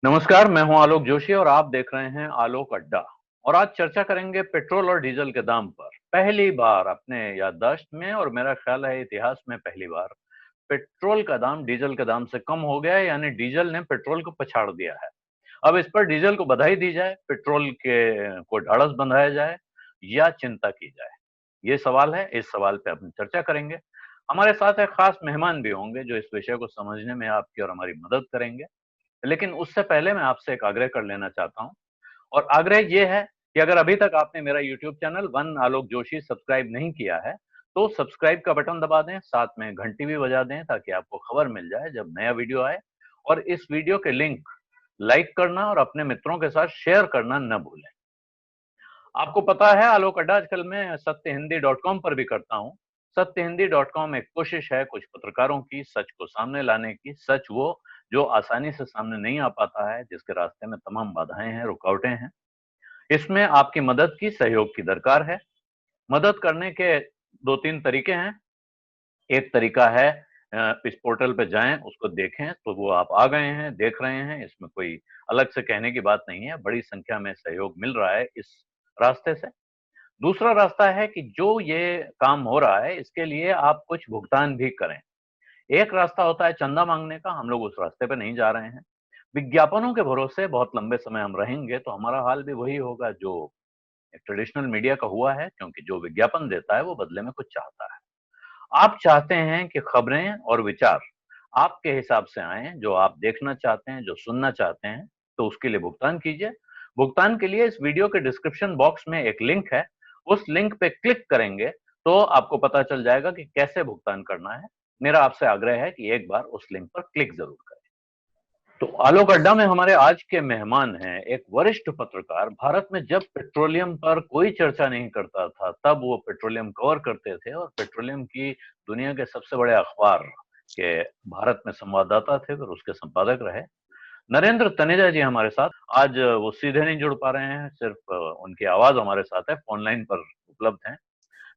नमस्कार, मैं हूं आलोक जोशी और आप देख रहे हैं आलोक अड्डा। और आज चर्चा करेंगे पेट्रोल और डीजल के दाम पर। पहली बार अपने याददाश्त में और मेरा ख्याल है इतिहास में पहली बार पेट्रोल का दाम डीजल के दाम से कम हो गया है, यानी डीजल ने पेट्रोल को पछाड़ दिया है। अब इस पर डीजल को बधाई दी जाए, पेट्रोल के को ढाढ़स बंधाया जाए या चिंता की जाए, ये सवाल है। इस सवाल पे हम चर्चा करेंगे। हमारे साथ एक खास मेहमान भी होंगे जो इस विषय को समझने में आपकी और हमारी मदद करेंगे। लेकिन उससे पहले मैं आपसे एक आग्रह कर लेना चाहता हूँ, और आग्रह ये है कि अगर अभी तक आपने मेरा यूट्यूब चैनल वन आलोक जोशी सब्सक्राइब नहीं किया है, तो सब्सक्राइब का बटन दबा दें, साथ में घंटी भी बजा दें ताकि आपको खबर मिल जाए जब नया वीडियो आए। और इस वीडियो के लिंक लाइक करना और अपने मित्रों के साथ शेयर करना न भूलें। आपको पता है, आलोक अड्डा आजकल मैं सत्यहिंदी.com पर भी करता हूँ। सत्यहिंदी.com एक कोशिश है कुछ पत्रकारों की सच को सामने लाने की। सच वो जो आसानी से सामने नहीं आ पाता है, जिसके रास्ते में तमाम बाधाएं हैं, रुकावटें हैं। इसमें आपकी मदद की, सहयोग की दरकार है। मदद करने के दो तीन तरीके हैं। एक तरीका है, इस पोर्टल पे जाएं, उसको देखें, तो वो आप आ गए हैं, देख रहे हैं। इसमें कोई अलग से कहने की बात नहीं है, बड़ी संख्या में सहयोग मिल रहा है इस रास्ते से। दूसरा रास्ता है कि जो ये काम हो रहा है इसके लिए आप कुछ भुगतान भी करें। एक रास्ता होता है चंदा मांगने का, हम लोग उस रास्ते पे नहीं जा रहे हैं। विज्ञापनों के भरोसे बहुत लंबे समय हम रहेंगे तो हमारा हाल भी वही होगा जो ट्रेडिशनल मीडिया का हुआ है, क्योंकि जो विज्ञापन देता है वो बदले में कुछ चाहता है। आप चाहते हैं कि खबरें और विचार आपके हिसाब से आए, जो आप देखना चाहते हैं, जो सुनना चाहते हैं, तो उसके लिए भुगतान कीजिए। भुगतान के लिए इस वीडियो के डिस्क्रिप्शन बॉक्स में एक लिंक है। उस लिंक पे क्लिक करेंगे तो आपको पता चल जाएगा कि कैसे भुगतान करना है। मेरा आपसे आग्रह है कि एक बार उस लिंक पर क्लिक जरूर करें। तो आलोक अड्डा में हमारे आज के मेहमान हैं एक वरिष्ठ पत्रकार। भारत में जब पेट्रोलियम पर कोई चर्चा नहीं करता था, तब वो पेट्रोलियम कवर करते थे और पेट्रोलियम की दुनिया के सबसे बड़े अखबार के भारत में संवाददाता थे, फिर उसके संपादक रहे। नरेंद्र तनेजा जी हमारे साथ। आज वो सीधे नहीं जुड़ पा रहे हैं, सिर्फ उनकी आवाज हमारे साथ है, फोन लाइन पर उपलब्ध हैं।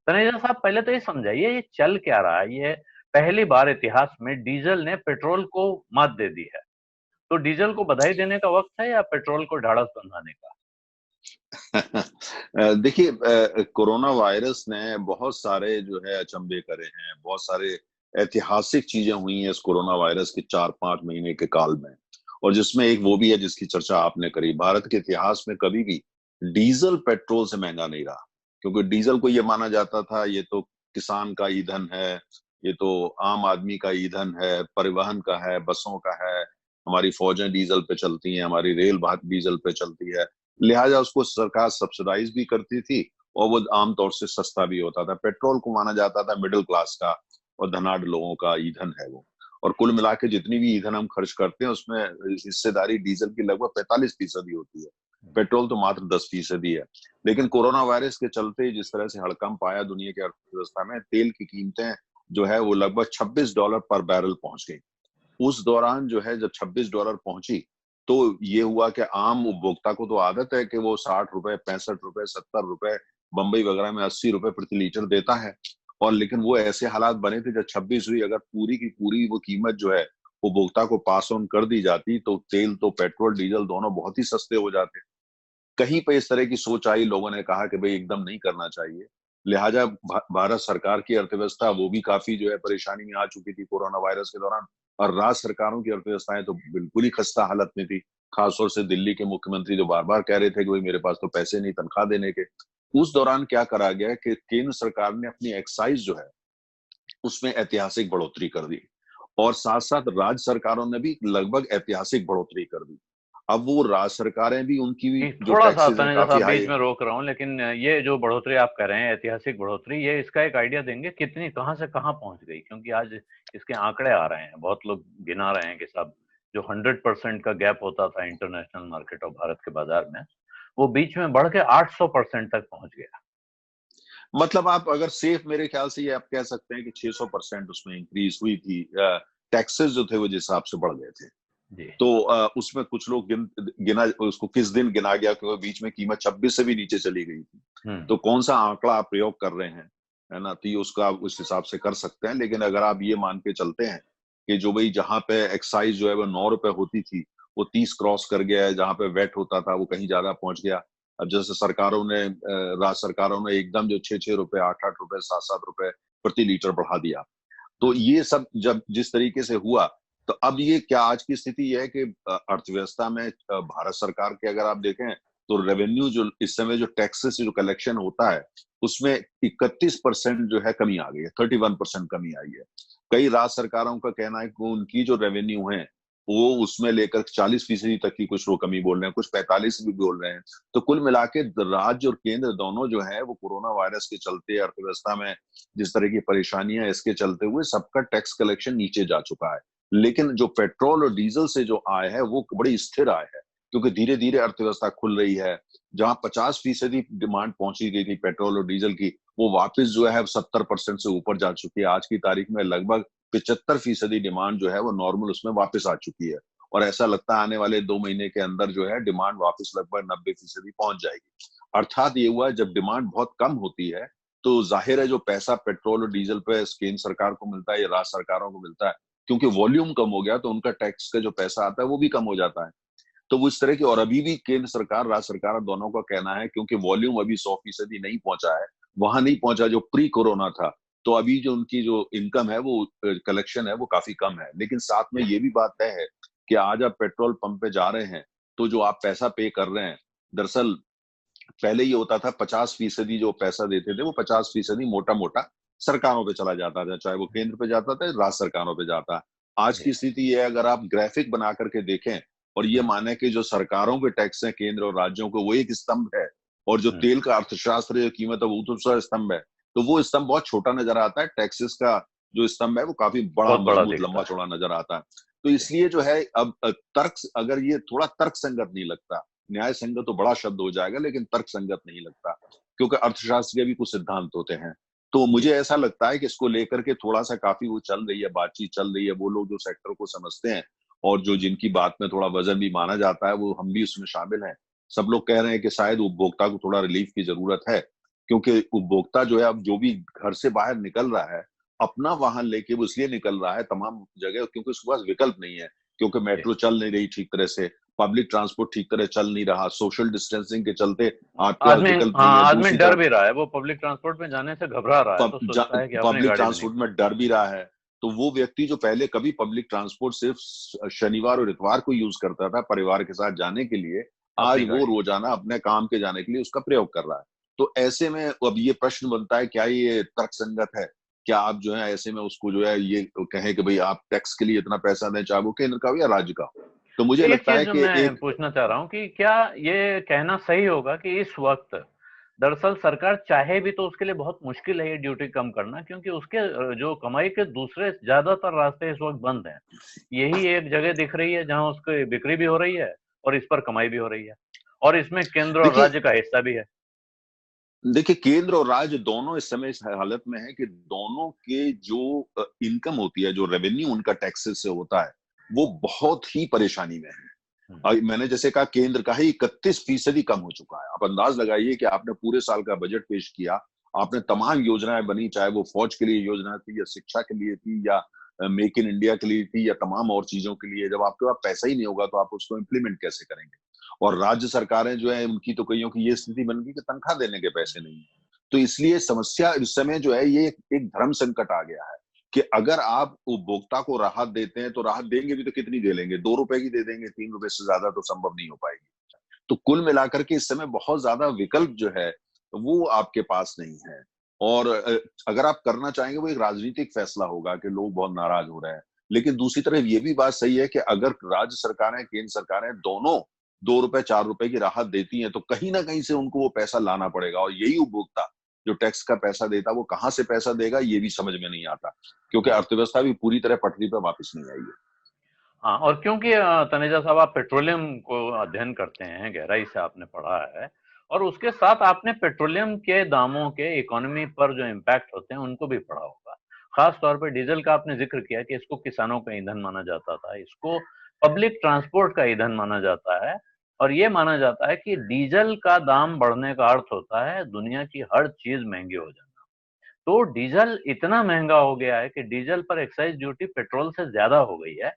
तनेजा साहब, पहले तो ये समझाइए ये चल क्या रहा है। ये पहली बार इतिहास में डीजल ने पेट्रोल को मात दे दी है। तो डीजल को बधाई देने का वक्त है या पेट्रोल को ढाढ़स बंधाने का? देखिए, कोरोना वायरस ने बहुत सारे जो है अचंभे करे हैं। बहुत सारे ऐतिहासिक चीजें हुई हैं इस कोरोना वायरस के 4-5 महीने के काल में। और जिसमें एक वो भी है जिसकी चर्चा आपने करी। भारत के इतिहास में कभी भी डीजल पेट्रोल से महंगा नहीं रहा, क्योंकि डीजल को ये माना जाता था ये तो किसान का ईंधन है, ये तो आम आदमी का ईंधन है, परिवहन का है, बसों का है। हमारी फौजें डीजल पे चलती हैं, हमारी रेल डीजल पे चलती है। लिहाजा उसको सरकार सब्सिडाइज भी करती थी और वो आमतौर से सस्ता भी होता था। पेट्रोल को माना जाता था मिडिल क्लास का और धनाढ़ लोगों का ईंधन है वो। और कुल मिला के जितनी भी ईंधन हम खर्च करते हैं उसमें हिस्सेदारी डीजल की लगभग 45% होती है। पेट्रोल तो मात्र 10% है। लेकिन कोरोना वायरस के चलते जिस तरह से हड़कंप आया दुनिया की अर्थव्यवस्था में, तेल की कीमतें जो है वो लगभग $26 पर बैरल पहुंच गई। उस दौरान जो है जब $26 पहुंची, तो ये हुआ कि आम उपभोक्ता को तो आदत है कि वो ₹60, ₹65, ₹70, बंबई वगैरह में ₹80 प्रति लीटर देता है। और लेकिन वो ऐसे हालात बने थे जब 26 हुई, अगर पूरी की पूरी वो कीमत जो है उपभोक्ता को पास ऑन कर दी जाती, तो तेल तो पेट्रोल डीजल दोनों बहुत ही सस्ते हो जाते। कहीं पे इस तरह की सोच आई, लोगों ने कहा कि भाई एकदम नहीं करना चाहिए। लिहाजा भारत सरकार की अर्थव्यवस्था वो भी काफी जो है परेशानी में आ चुकी थी कोरोना वायरस के दौरान। और राज्य सरकारों की अर्थव्यवस्थाएं तो बिल्कुल ही खस्ता हालत में थी। खासतौर से दिल्ली के मुख्यमंत्री जो बार बार कह रहे थे कि भाई मेरे पास तो पैसे नहीं तनख्वाह देने के। उस दौरान क्या करा गया कि केंद्र सरकार ने अपनी एक्साइज जो है उसमें ऐतिहासिक बढ़ोतरी कर दी, और साथ साथ राज्य सरकारों ने भी लगभग ऐतिहासिक बढ़ोतरी कर दी। अब वो राज्य सरकारें भी उनकी भी जी, जो थोड़ा-सा टैक्सेस हैं तने जैसा काफी बीच हाई। में रोक रहा हूँ, लेकिन ये जो बढ़ोतरी आप कह रहे हैं, ऐतिहासिक बढ़ोतरी, ये इसका एक आइडिया देंगे कितनी, कहाँ से कहाँ पहुँच गई? क्योंकि आज इसके आंकड़े आ रहे हैं, बहुत लोग गिना रहे हैं कि साहब जो 100% का गैप होता था इंटरनेशनल मार्केट और भारत के बाजार में, वो बीच में बढ़ के 800% तक पहुँच गया। मतलब आप अगर सेफ मेरे ख्याल से ये आप कह सकते हैं कि 600% उसमें इंक्रीज हुई थी। टैक्सेस जो थे वो जिस हिसाब से बढ़ गए थे। जी। तो उसमें कुछ लोग गिना उसको किस दिन गिना गया, क्योंकि बीच में कीमत 26 से भी नीचे चली गई थी। हुँ। तो कौन सा आंकड़ा आप प्रयोग कर रहे हैं, है ना, तो ये उसका आप उस हिसाब से कर सकते हैं। लेकिन अगर आप ये मान के चलते हैं कि जो भाई जहां पे एक्साइज जो है वो ₹9 होती थी, वो 30 क्रॉस कर गया है, जहां पे वेट होता था वो कहीं ज्यादा पहुंच गया। अब जैसे सरकारों ने राज्य सरकारों ने एकदम जो 6-6 रुपए, 8-8 रुपए, 7-7 रुपए प्रति लीटर बढ़ा दिया। तो ये सब जब जिस तरीके से हुआ, तो अब ये क्या आज की स्थिति ये है कि अर्थव्यवस्था में भारत सरकार के अगर आप देखें तो रेवेन्यू जो इस समय जो टैक्सेस जो कलेक्शन होता है उसमें 31% जो है कमी आ गई है, 31% कमी आई है। कई राज्य सरकारों का कहना है कि उनकी जो रेवेन्यू है वो उसमें लेकर 40% तक की कुछ लोग कमी बोल रहे हैं, कुछ 45 भी बोल रहे हैं। तो कुल मिला के राज्य और केंद्र दोनों जो है वो कोरोना वायरस के चलते अर्थव्यवस्था में जिस तरह की परेशानियां इसके चलते हुए सबका टैक्स कलेक्शन नीचे जा चुका है। लेकिन जो पेट्रोल और डीजल से जो आय है वो बड़ी स्थिर आय है, क्योंकि धीरे धीरे अर्थव्यवस्था खुल रही है। जहां 50% डिमांड पहुंची गई थी पेट्रोल और डीजल की, वो वापस जो है 70% से ऊपर जा चुकी है। आज की तारीख में लगभग 75% डिमांड जो है वो नॉर्मल उसमें वापस आ चुकी है। और ऐसा लगता है आने वाले 2 महीने के अंदर जो है डिमांड वापस लगभग 90% पहुंच जाएगी। अर्थात ये हुआ जब डिमांड बहुत कम होती है तो जाहिर है जो पैसा पेट्रोल और डीजल पे केंद्र सरकार को मिलता है या राज्य सरकारों को मिलता है, क्योंकि वॉल्यूम कम हो गया तो उनका टैक्स का जो पैसा आता है वो भी कम हो जाता है। तो वो इस तरह की, और अभी भी केंद्र सरकार राज्य सरकार दोनों का कहना है क्योंकि वॉल्यूम अभी 100% नहीं पहुंचा है, वहां नहीं पहुंचा जो प्री कोरोना था, तो अभी जो उनकी जो इनकम है वो कलेक्शन है वो काफी कम है। लेकिन साथ में ये भी बात तय है कि आज आप पेट्रोल पंप पे जा रहे हैं तो जो आप पैसा पे कर रहे हैं, दरअसल पहले ये होता था 50% जो पैसा देते थे वो 50% मोटा मोटा सरकारों पे चला जाता था, चाहे वो केंद्र पे जाता था राज्य सरकारों पे जाता। आज जी। की स्थिति ये है, अगर आप ग्राफिक बना करके देखें और ये हम्म, माने कि जो सरकारों के टैक्स हैं केंद्र और राज्यों को वो एक स्तंभ है, और जो हम्म, तेल का अर्थशास्त्र जो कीमत है वो दूसरा स्तंभ है, तो वो स्तंभ बहुत छोटा नजर आता है। टैक्सेस का जो स्तंभ है वो काफी बड़ा बहुत बड़ा मजबूत दिखता लंबा है। चौड़ा नजर आता है। तो जी। इसलिए जो है अब तर्क, अगर ये थोड़ा तर्क संगत नहीं लगता, न्याय संगत तो बड़ा शब्द हो जाएगा लेकिन तर्क संगत नहीं लगता, क्योंकि अर्थशास्त्र के भी कुछ सिद्धांत होते हैं। तो जी। मुझे ऐसा लगता है कि इसको लेकर के थोड़ा सा काफी वो चल रही है, बातचीत चल रही है। वो लोग जो सेक्टर को समझते हैं और जो जिनकी बात में थोड़ा वजन भी माना जाता है वो हम भी उसमें शामिल हैं। सब लोग कह रहे हैं कि शायद उपभोक्ता को थोड़ा रिलीफ की जरूरत है, क्योंकि उपभोक्ता जो है अब जो भी घर से बाहर निकल रहा है अपना वाहन लेके वो इसलिए निकल रहा है तमाम जगह क्योंकि उसके पास विकल्प नहीं है, क्योंकि जी। मेट्रो चल नहीं रही ठीक तरह से, पब्लिक ट्रांसपोर्ट ठीक तरह चल नहीं रहा, सोशल डिस्टेंसिंग के चलते आपके पास आदमी, विकल्प नहीं हाँ, है। आदमी दूसरी डर तरफ भी रहा है, वो पब्लिक ट्रांसपोर्ट में जाने से घबरा रहा है, तो सोचता है कि अपनी पब्लिक गाड़ी में ट्रांसपोर्ट निकले। में डर भी रहा है। तो वो व्यक्ति जो पहले कभी पब्लिक ट्रांसपोर्ट सिर्फ शनिवार और इतवार को यूज करता था परिवार के साथ जाने के लिए, आज अपनी वो गाड़ी। रोजाना अपने काम के जाने के लिए उसका प्रयोग कर रहा है। तो ऐसे में अब ये प्रश्न बनता है, क्या ये तर्कसंगत है? क्या आप जो है ऐसे में उसको जो है ये कहें कि भाई आप टैक्स के लिए इतना पैसा दें, चाहे वो केंद्र का हो या राज्य का हो? तो मुझे एक लगता चीज है जो कि मैं एक पूछना चाह रहा हूँ कि क्या ये कहना सही होगा कि इस वक्त दरअसल सरकार चाहे भी तो उसके लिए बहुत मुश्किल है ये ड्यूटी कम करना, क्योंकि उसके जो कमाई के दूसरे ज्यादातर रास्ते इस वक्त बंद हैं। यही एक जगह दिख रही है जहां उसकी बिक्री भी हो रही है और इस पर कमाई भी हो रही है, और इसमें केंद्र और देखिए राज्य का हिस्सा भी है। देखिए केंद्र और राज्य दोनों इस समय इस हालत में है कि दोनों के जो इनकम होती है, जो रेवेन्यू उनका टैक्सेस से होता है, वो बहुत ही परेशानी में है। हम्म, मैंने जैसे कहा केंद्र का ही 31% कम हो चुका है। आप अंदाज लगाइए कि आपने पूरे साल का बजट पेश किया, आपने तमाम योजनाएं बनी, चाहे वो फौज के लिए योजना थी या शिक्षा के लिए थी या मेक इन इंडिया के लिए थी या तमाम और चीजों के लिए। जब आपके पास पैसा ही नहीं होगा तो आप उसको इम्प्लीमेंट कैसे करेंगे? और राज्य सरकारें जो है उनकी तो कईयों की ये स्थिति बन गई कि तनख्वाह देने के पैसे नहीं है। तो इसलिए समस्या इस समय जो है ये एक धर्म संकट आ गया है कि अगर आप उपभोक्ता को राहत देते हैं तो राहत देंगे भी तो कितनी दे लेंगे? 2 रुपए की दे देंगे, 3 रुपए से ज्यादा तो संभव नहीं हो पाएगी। तो कुल मिलाकर के इस समय बहुत ज्यादा विकल्प जो है वो आपके पास नहीं है। और अगर आप करना चाहेंगे वो एक राजनीतिक फैसला होगा कि लोग बहुत नाराज हो रहे हैं। लेकिन दूसरी तरफ ये भी बात सही है कि अगर राज्य सरकारें केंद्र सरकारें दोनों 2 रुपए 4 रुपए की राहत देती हैं तो कहीं ना कहीं से उनको वो पैसा लाना पड़ेगा, और यही उपभोक्ता जो टैक्स का पैसा देता वो कहाँ से पैसा देगा ये भी समझ में नहीं आता, क्योंकि जी। अर्थव्यवस्था भी पूरी तरह पटरी पर वापस नहीं आई है। हाँ, और क्योंकि तनेजा साहब आप पेट्रोलियम को अध्ययन करते हैं, गहराई से आपने पढ़ा है, और उसके साथ आपने पेट्रोलियम के दामों के इकोनॉमी पर जो इम्पैक्ट होते हैं उनको भी पढ़ा होगा। खास तौर पे डीजल का आपने जिक्र किया कि इसको किसानों का ईंधन माना जाता था, इसको पब्लिक ट्रांसपोर्ट का ईंधन माना जाता है, और ये माना जाता है कि डीजल का दाम बढ़ने का अर्थ होता है दुनिया की हर चीज महंगी हो जाना। तो डीजल इतना महंगा हो गया है कि डीजल पर एक्साइज ड्यूटी पेट्रोल से ज्यादा हो गई है,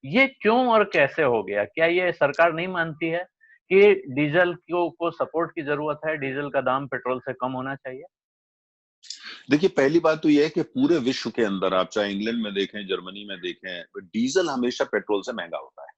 ये क्यों और कैसे हो गया? क्या ये सरकार नहीं मानती है कि डीजल को सपोर्ट की जरूरत है, डीजल का दाम पेट्रोल से कम होना चाहिए? देखिए, पहली बात तो ये है कि पूरे विश्व के अंदर आप चाहे इंग्लैंड में देखें, जर्मनी में देखें, डीजल हमेशा पेट्रोल से महंगा होता है,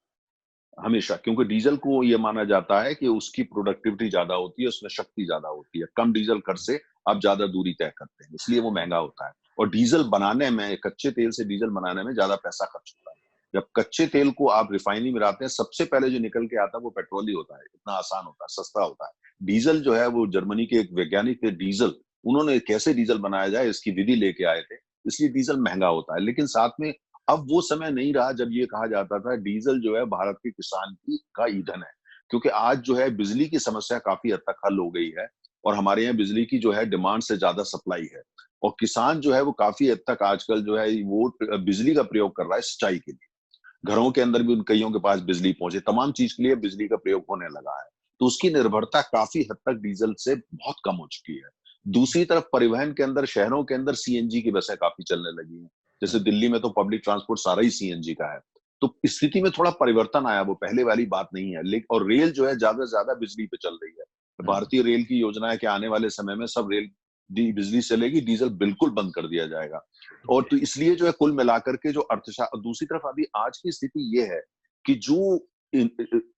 हमेशा। क्योंकि डीजल को ये माना जाता है कि उसकी प्रोडक्टिविटी ज्यादा होती है, उसमें शक्ति ज्यादा होती है, कम डीजल खर्च से आप ज्यादा दूरी तय करते हैं, इसलिए वो महंगा होता है। और डीजल बनाने में, कच्चे तेल से डीजल बनाने में ज्यादा पैसा खर्च होता है। जब कच्चे तेल को आप रिफाइनरी में लाते हैं, सबसे पहले जो निकल के आता है वो पेट्रोल ही होता है, इतना आसान होता है, सस्ता होता है। डीजल जो है वो जर्मनी के एक वैज्ञानिक थे, डीजल, उन्होंने कैसे डीजल बनाया जाए इसकी विधि लेके आए थे, इसलिए डीजल महंगा होता है। लेकिन साथ में अब वो समय नहीं रहा जब ये कहा जाता था डीजल जो है भारत के किसान की का ईंधन है, क्योंकि आज जो है बिजली की समस्या काफी हद तक हल हो गई है, और हमारे यहाँ बिजली की जो है डिमांड से ज्यादा सप्लाई है, और किसान जो है वो काफी हद तक आजकल जो है वो बिजली का प्रयोग कर रहा है सिंचाई के लिए। घरों के अंदर भी उन कईयों के पास बिजली पहुंचे, तमाम चीज के लिए बिजली का प्रयोग होने लगा है। तो उसकी निर्भरता काफी हद तक डीजल से बहुत कम हो चुकी है। दूसरी तरफ परिवहन के अंदर, शहरों के अंदर सीएनजी की बसें काफी चलने लगी हैं। जैसे दिल्ली में तो पब्लिक ट्रांसपोर्ट सारा ही सीएनजी का है। तो स्थिति में थोड़ा परिवर्तन आया, वो पहले वाली बात नहीं है। लेकिन और रेल जो है ज्यादा से ज्यादा बिजली पे चल रही है। भारतीय रेल की योजना है कि आने वाले समय में सब रेल बिजली से चलेगी, डीजल बिल्कुल बंद कर दिया जाएगा। और तो इसलिए जो है कुल मिलाकर के जो अर्थशास्त्र, दूसरी तरफ अभी आज की स्थिति ये है कि जो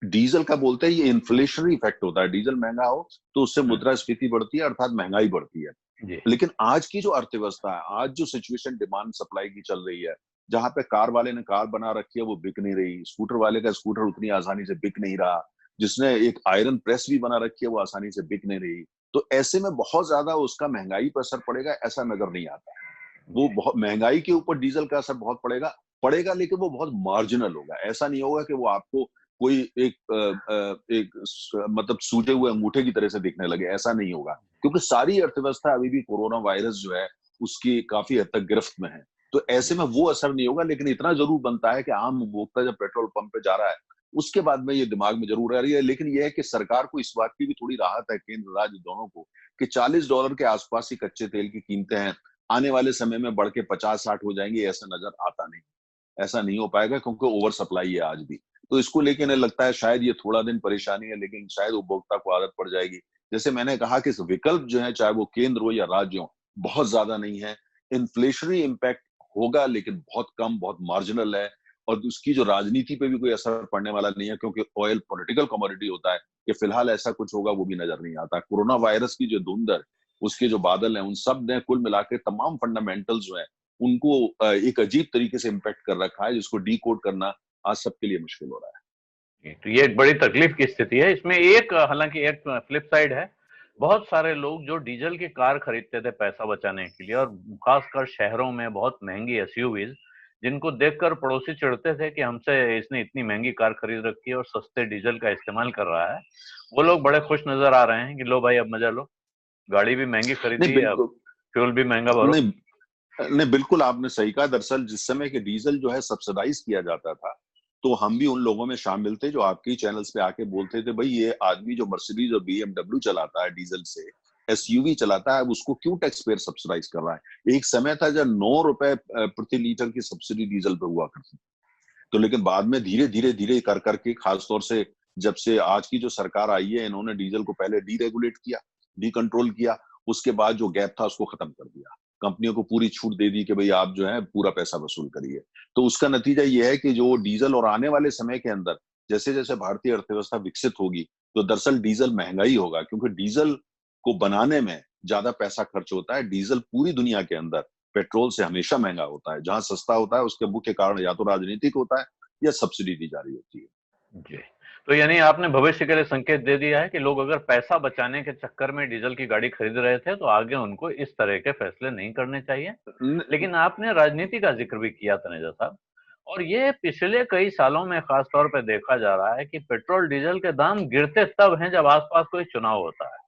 डीजल का बोलते हैं ये इन्फ्लेशनरी इफेक्ट होता है, डीजल महंगा हो तो उससे मुद्रास्फीति बढ़ती है, अर्थात महंगाई बढ़ती है। जी। लेकिन आज की जो अर्थव्यवस्था है, आज जो सिचुएशन डिमांड सप्लाई की चल रही है, जहां पे कार वाले ने कार बना रखी है वो बिक नहीं रही, स्कूटर वाले का स्कूटर उतनी आसानी से बिक नहीं रहा, जिसने एक आयरन प्रेस भी बना रखी है वो आसानी से बिक नहीं रही। तो ऐसे में बहुत ज्यादा उसका महंगाई पर असर पड़ेगा ऐसा नजर नहीं आता। वो बहुत महंगाई के ऊपर डीजल का असर बहुत पड़ेगा, पड़ेगा, लेकिन वो बहुत मार्जिनल होगा। ऐसा नहीं होगा कि वो आपको कोई मतलब सूजे हुए अंगूठे की तरह से दिखने लगे, ऐसा नहीं होगा। क्योंकि सारी अर्थव्यवस्था अभी भी कोरोना वायरस जो है उसकी काफी हद तक गिरफ्त में है। तो ऐसे में वो असर नहीं होगा, लेकिन इतना जरूर बनता है कि आम उपभोक्ता जब पेट्रोल पंप पे जा रहा है उसके बाद में ये दिमाग में जरूर आ रही है। लेकिन यह है कि सरकार को इस बात की भी थोड़ी राहत है, केंद्र राज्य दोनों को, कि $40 के आसपास ही कच्चे तेल की कीमतें हैं। आने वाले समय में बढ़ के 50-60 हो जाएंगे, ऐसा नजर आता नहीं। ऐसा नहीं हो पाएगा क्योंकि ओवर सप्लाई है आज भी। तो इसको लेके इन्हें लगता है शायद ये थोड़ा दिन परेशानी है, लेकिन शायद उपभोक्ता को आदत पड़ जाएगी। जैसे मैंने कहा कि विकल्प जो है चाहे वो केंद्र हो या राज्य हो, बहुत ज्यादा नहीं है। इन्फ्लेशनरी इम्पैक्ट होगा लेकिन बहुत कम, बहुत मार्जिनल है। और उसकी जो राजनीति पे भी कोई असर पड़ने वाला नहीं है, क्योंकि ऑयल पॉलिटिकल कमोडिटी होता है, कि फिलहाल ऐसा कुछ होगा वो भी नजर नहीं आता। कोरोना वायरस की जो धुंध है, उसके जो बादल हैं, उन सब ने कुल मिलाकर तमाम फंडामेंटल्स जो है उनको एक अजीब तरीके से इम्पैक्ट कर रखा है, जिसको डी कोड करना आज सबके लिए मुश्किल हो रहा है। तो ये एक बड़ी तकलीफ की स्थिति है। इसमें एक, हालांकि एक फ्लिप साइड है। बहुत सारे लोग जो डीजल की कार खरीदते थे पैसा बचाने के लिए, और खासकर शहरों में बहुत महंगी एसयूवीज, जिनको देखकर पड़ोसी चिढ़ते थे कि हमसे इसने इतनी महंगी कार खरीद रखी है और सस्ते डीजल का इस्तेमाल कर रहा है, वो लोग बड़े खुश नजर आ रहे हैं कि लो भाई अब मजा लो, गाड़ी भी महंगी नहीं खरीदी है, अब बिल्कुल, फ्यूल भी महंगा भरो। नहीं नहीं बिल्कुल आपने सही कहा। दरअसल जिस समय के डीजल जो है सब्सिडाइज किया जाता था, तो हम भी उन लोगों में शामिल थे जो आपके चैनल्स पे आके बोलते थे भाई ये आदमी जो मर्सिडीज और बीएमडब्ल्यू चलाता है डीजल से, एसयूवी चलाता है, उसको क्यों टैक्स पेयर सब्सिडाइज कर रहा है। एक समय था जब 9 रुपए प्रति लीटर की सब्सिडी डीजल पे हुआ करती। तो लेकिन बाद में धीरे धीरे धीरे कर करके, खासतौर से जब से आज की जो सरकार आई है, इन्होंने डीजल को पहले डीरेगुलेट किया, डी कंट्रोल किया, उसके बाद जो गैप था उसको खत्म कर दिया, कंपनियों को पूरी छूट दे दी कि भाई आप जो है पूरा पैसा वसूल करिए। तो उसका नतीजा ये है कि जो डीजल, और आने वाले समय के अंदर जैसे जैसे भारतीय अर्थव्यवस्था विकसित होगी, तो दरअसल डीजल महंगा ही होगा, क्योंकि डीजल को बनाने में ज्यादा पैसा खर्च होता है। डीजल पूरी दुनिया के अंदर पेट्रोल से हमेशा महंगा होता है। जहां सस्ता होता है उसके मुख्य कारण या तो राजनीतिक होता है या सब्सिडी दी जा रही होती है। जी। तो यानी आपने भविष्य के लिए संकेत दे दिया है कि लोग अगर पैसा बचाने के चक्कर में डीजल की गाड़ी खरीद रहे थे तो आगे उनको इस तरह के फैसले नहीं करने चाहिए। न- लेकिन आपने राजनीति का जिक्र भी किया तनेजा साहब, और ये पिछले कई सालों में खास तौर पे देखा जा रहा है कि पेट्रोल डीजल के दाम गिरते तब हैं जब आसपास कोई चुनाव होता है।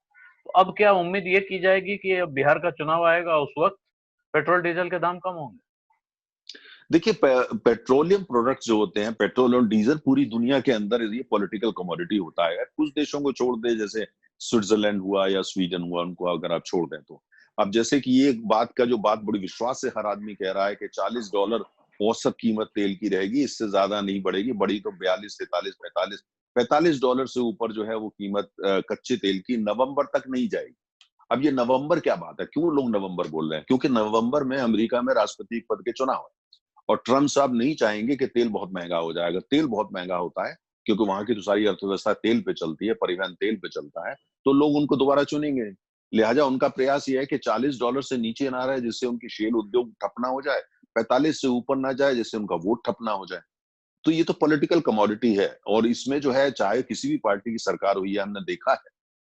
तो अब क्या उम्मीद ये की जाएगी कि अब बिहार का चुनाव आएगा, उस वक्त पेट्रोल डीजल के दाम कम होंगे? देखिए, पेट्रोलियम प्रोडक्ट्स जो होते हैं, पेट्रोल और डीजल, पूरी दुनिया के अंदर ये पॉलिटिकल कमोडिटी होता है। कुछ देशों को छोड़ दे, जैसे स्विट्जरलैंड हुआ या स्वीडन हुआ, उनको अगर आप छोड़ दें तो। अब जैसे कि ये एक बात का जो बात बड़ी विश्वास से हर आदमी कह रहा है कि $40 औसत कीमत तेल की रहेगी, इससे ज्यादा नहीं बढ़ेगी। बढ़ी तो 42, 43, 45 डॉलर से ऊपर जो है वो कीमत कच्चे तेल की नवंबर तक नहीं जाएगी। अब ये नवंबर क्या बात है, क्यों लोग नवंबर बोल रहे हैं? क्योंकि नवंबर में अमेरिका में राष्ट्रपति पद के चुनाव है और ट्रम्प साहब नहीं चाहेंगे कि तेल बहुत महंगा हो जाए। अगर तेल बहुत महंगा होता है, क्योंकि वहां की तो सारी अर्थव्यवस्था तेल पे चलती है, परिवहन तेल पे चलता है, तो लोग उनको दोबारा चुनेंगे। लिहाजा उनका प्रयास ये है कि $40 से नीचे ना रहे, जिससे उनकी शेल उद्योग ठप ना हो जाए, 45 से ऊपर ना जाए, जिससे उनका वोट ठप ना हो जाए। तो ये तो पॉलिटिकल कमोडिटी है, और इसमें जो है चाहे किसी भी पार्टी की सरकार हुई है, हमने देखा है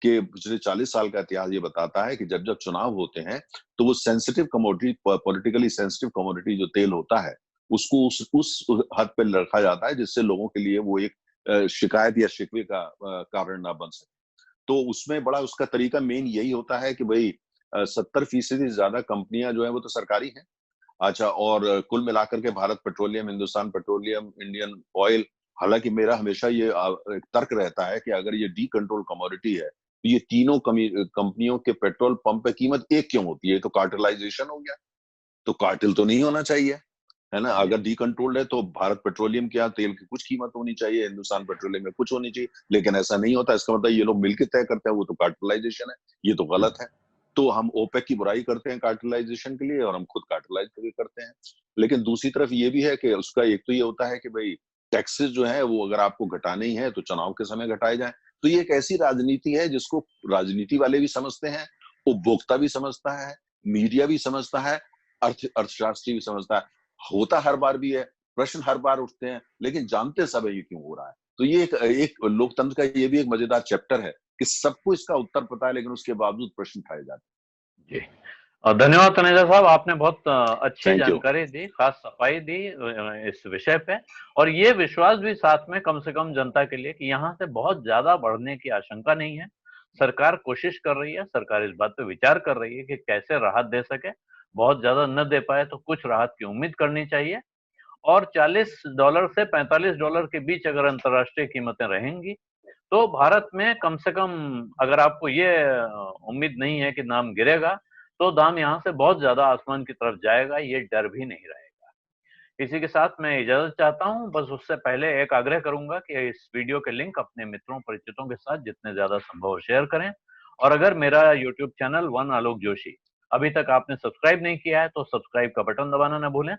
कि पिछले 40 साल का इतिहास ये बताता है कि जब जब चुनाव होते हैं तो वो sensitive commodity, politically sensitive commodity जो तेल होता है, उसको उस हद पे रखा जाता है जिससे लोगों के लिए वो एक शिकायत या शिकवे का कारण ना बन सके। तो उसमें बड़ा उसका तरीका मेन यही होता है कि भाई 70% से ज्यादा कंपनियां जो है वो तो सरकारी हैं। अच्छा, और कुल मिलाकर के Bharat petroleum, Hindustan petroleum, Indian oil, हालांकि मेरा हमेशा ये एक तर्क रहता है कि अगर ये डी कंट्रोल कमोडिटी है तो ये तीनों कंपनियों के पेट्रोल पंप पे कीमत एक क्यों होती है? तो कार्टेलाइजेशन हो गया। तो कार्टेल तो नहीं होना चाहिए, है ना? जी। अगर डी कंट्रोल्ड है तो भारत पेट्रोलियम के यहाँ तेल की कुछ कीमत होनी चाहिए, हिंदुस्तान पेट्रोलियम में कुछ होनी चाहिए, लेकिन ऐसा नहीं होता। इसका मतलब ये लोग मिलकर तय करते हैं, वो तो कार्टेलाइजेशन है। ये तो गलत है। तो हम ओपेक की बुराई करते हैं कार्टेलाइजेशन के लिए, और हम खुद कार्टेलाइज करते हैं। लेकिन दूसरी तरफ ये भी है कि उसका एक तो ये होता है कि भाई टैक्सेस जो है वो अगर आपको घटाने ही है तो चुनाव के समय घटाए जाए। तो ये एक ऐसी राजनीति है जिसको राजनीति वाले भी समझते हैं, उपभोक्ता भी समझता है, मीडिया भी समझता है, अर्थशास्त्री भी समझता है। होता हर बार भी है, प्रश्न हर बार उठते हैं, लेकिन जानते सब है ये क्यों हो रहा है। तो ये एक लोकतंत्र का ये भी एक मजेदार चैप्टर है कि सबको इसका उत्तर पता है, लेकिन उसके बावजूद प्रश्न उठाए जाते जी। और धन्यवाद तनेजा साहब, आपने बहुत हैं। अच्छी थैंक यू। जानकारी दी, खास सफाई दी इस विषय पे। और ये विश्वास भी साथ में कम से कम जनता के लिए कि यहाँ से बहुत ज्यादा बढ़ने की आशंका नहीं है। सरकार कोशिश कर रही है, सरकार इस बात पे विचार कर रही है कि कैसे राहत दे सके। बहुत ज्यादा न दे पाए तो कुछ राहत की उम्मीद करनी चाहिए। और $40 से $45 के बीच अगर अंतर्राष्ट्रीय कीमतें रहेंगी तो भारत में कम से कम, अगर आपको ये उम्मीद नहीं है कि दाम गिरेगा, तो दाम यहाँ से बहुत ज्यादा आसमान की तरफ जाएगा, ये डर भी नहीं रहेगा। इसी के साथ मैं इजाजत चाहता हूँ, बस उससे पहले एक आग्रह करूंगा कि इस वीडियो के लिंक अपने मित्रों परिचितों के साथ जितने ज्यादा संभव शेयर करें। और अगर मेरा यूट्यूब चैनल वन आलोक जोशी अभी तक आपने सब्सक्राइब नहीं किया है तो सब्सक्राइब का बटन दबाना न भूलें।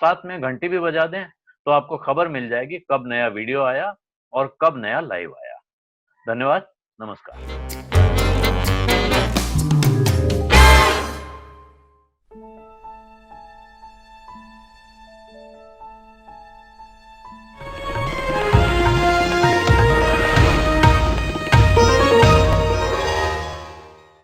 साथ में घंटी भी बजा दें, तो आपको खबर मिल जाएगी कब नया वीडियो आया और कब नया लाइव आया। धन्यवाद। नमस्कार।